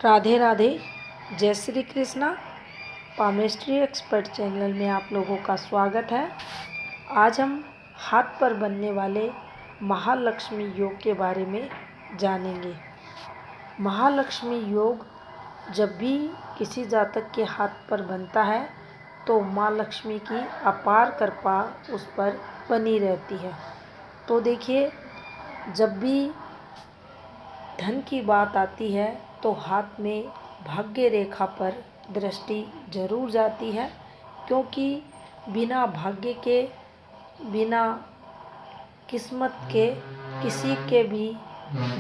राधे राधे। जय Shri Krishna. Palmistry expert channel में आप लोगों का स्वागत है। आज हम हाथ पर बनने वाले महालक्ष्मी योग के बारे में जानेंगे। महालक्ष्मी योग जब भी किसी जातक के हाथ पर बनता है तो माँ लक्ष्मी की अपार कृपा उस पर बनी रहती है। तो देखिए, जब भी धन की बात आती है तो हाथ में भाग्य रेखा पर दृष्टि जरूर जाती है, क्योंकि बिना भाग्य के, बिना किस्मत के किसी के भी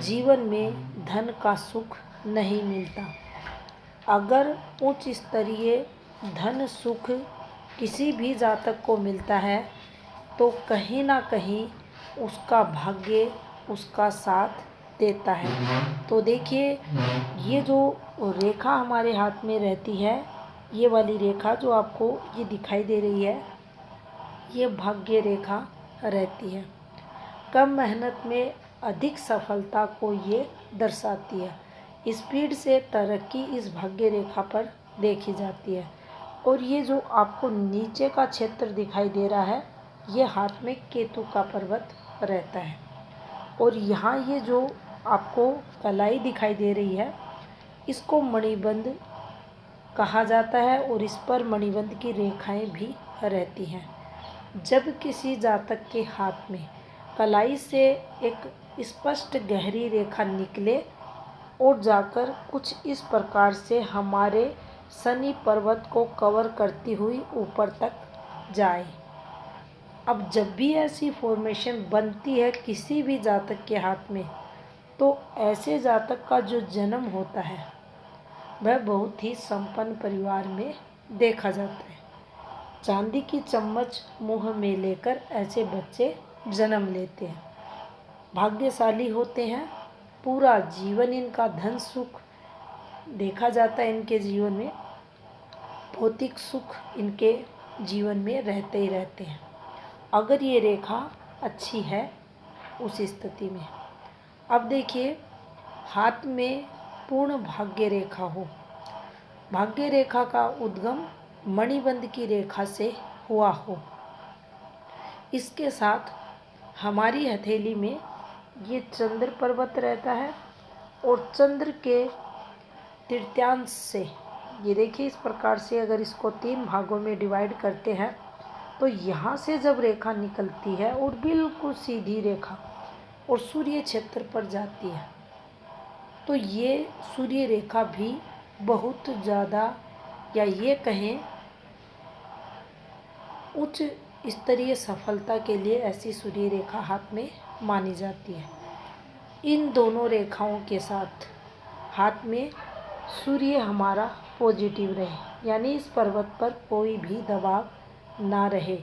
जीवन में धन का सुख नहीं मिलता। अगर उच्च स्तरीय धन सुख किसी भी जातक को मिलता है तो कहीं ना कहीं उसका भाग्य उसका साथ देता है। तो देखिए, ये जो रेखा हमारे हाथ में रहती है, ये वाली रेखा जो आपको ये दिखाई दे रही है, ये भाग्य रेखा रहती है। कम मेहनत में अधिक सफलता को ये दर्शाती है। स्पीड से तरक्की इस भाग्य रेखा पर देखी जाती है। और ये जो आपको नीचे का क्षेत्र दिखाई दे रहा है, ये हाथ में केतु का पर्वत रहता है। और यहाँ ये जो आपको कलाई दिखाई दे रही है, इसको मणिबंध कहा जाता है और इस पर मणिबंध की रेखाएं भी रहती हैं। जब किसी जातक के हाथ में कलाई से एक स्पष्ट गहरी रेखा निकले और जाकर कुछ इस प्रकार से हमारे शनि पर्वत को कवर करती हुई ऊपर तक जाए। अब जब भी ऐसी फॉर्मेशन बनती है किसी भी जातक के हाथ में, तो ऐसे जातक का जो जन्म होता है वह बहुत ही संपन्न परिवार में देखा जाता है। चांदी की चम्मच मुंह में लेकर ऐसे बच्चे जन्म लेते हैं, भाग्यशाली होते हैं। पूरा जीवन इनका धन सुख देखा जाता है, इनके जीवन में भौतिक सुख इनके जीवन में रहते ही रहते हैं, अगर ये रेखा अच्छी है उस स्थिति में। अब देखिए, हाथ में पूर्ण भाग्य रेखा हो, भाग्य रेखा का उद्गम मणिबंध की रेखा से हुआ हो, इसके साथ हमारी हथेली में ये चंद्र पर्वत रहता है और चंद्र के तृतीयांश से, ये देखिए इस प्रकार से अगर इसको 3 भागों में डिवाइड करते हैं तो यहाँ से जब रेखा निकलती है और बिल्कुल सीधी रेखा और सूर्य क्षेत्र पर जाती है, तो ये सूर्य रेखा भी बहुत ज़्यादा, या ये कहें उच्च स्तरीय सफलता के लिए ऐसी सूर्य रेखा हाथ में मानी जाती है। इन दोनों रेखाओं के साथ हाथ में सूर्य हमारा पॉजिटिव रहे, यानी इस पर्वत पर कोई भी दबाव ना रहे,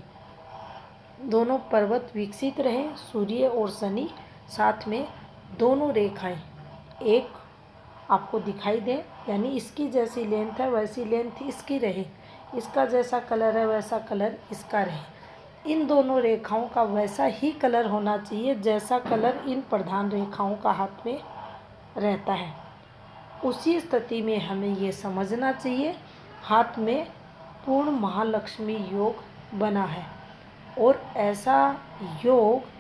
दोनों पर्वत विकसित रहे, सूर्य और शनि साथ में दोनों रेखाएं एक आपको दिखाई दें, यानी इसकी जैसी लेंथ है वैसी लेंथ इसकी रहे, इसका जैसा कलर है वैसा कलर इसका रहे। इन दोनों रेखाओं का वैसा ही कलर होना चाहिए जैसा कलर इन प्रधान रेखाओं का हाथ में रहता है। उसी स्थिति में हमें ये समझना चाहिए हाथ में पूर्ण महालक्ष्मी योग बना है। और ऐसा योग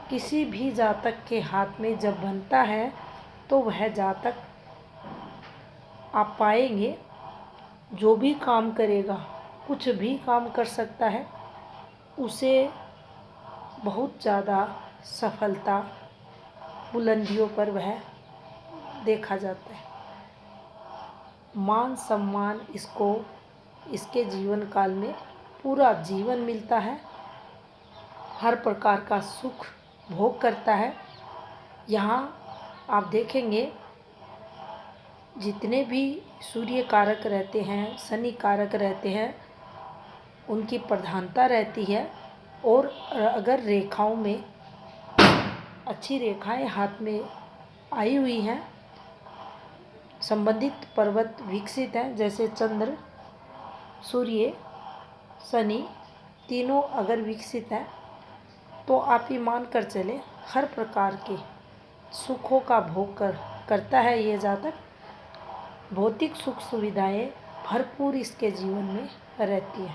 किसी भी जातक के हाथ में जब बनता है तो वह जातक, आप पाएंगे, जो भी काम करेगा, कुछ भी काम कर सकता है, उसे बहुत ज़्यादा सफलता बुलंदियों पर वह देखा जाता है। मान सम्मान इसको इसके जीवन काल में पूरा जीवन मिलता है, हर प्रकार का सुख भोग करता है। यहाँ आप देखेंगे जितने भी सूर्य कारक रहते हैं, शनि कारक रहते हैं, उनकी प्रधानता रहती है। और अगर रेखाओं में अच्छी रेखाएं हाथ में आई हुई हैं, संबंधित पर्वत विकसित हैं, जैसे चंद्र, सूर्य, शनि तीनों अगर विकसित हैं, तो आप ये मान कर चले हर प्रकार के सुखों का भोग करता है ये जातक। भौतिक सुख सुविधाएं भरपूर इसके जीवन में रहती है।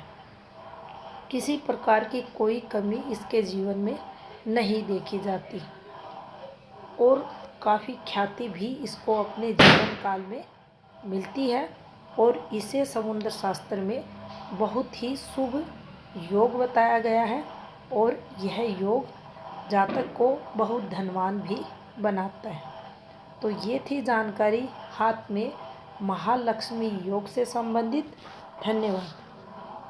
किसी प्रकार की कोई कमी इसके जीवन में नहीं देखी जाती और काफ़ी ख्याति भी इसको अपने जीवन काल में मिलती है और इसे समुद्र शास्त्र में बहुत ही शुभ योग बताया गया है और यह योग जातक को बहुत धनवान भी बनाता है। तो ये थी जानकारी हाथ में महालक्ष्मी योग से संबंधित। धन्यवाद।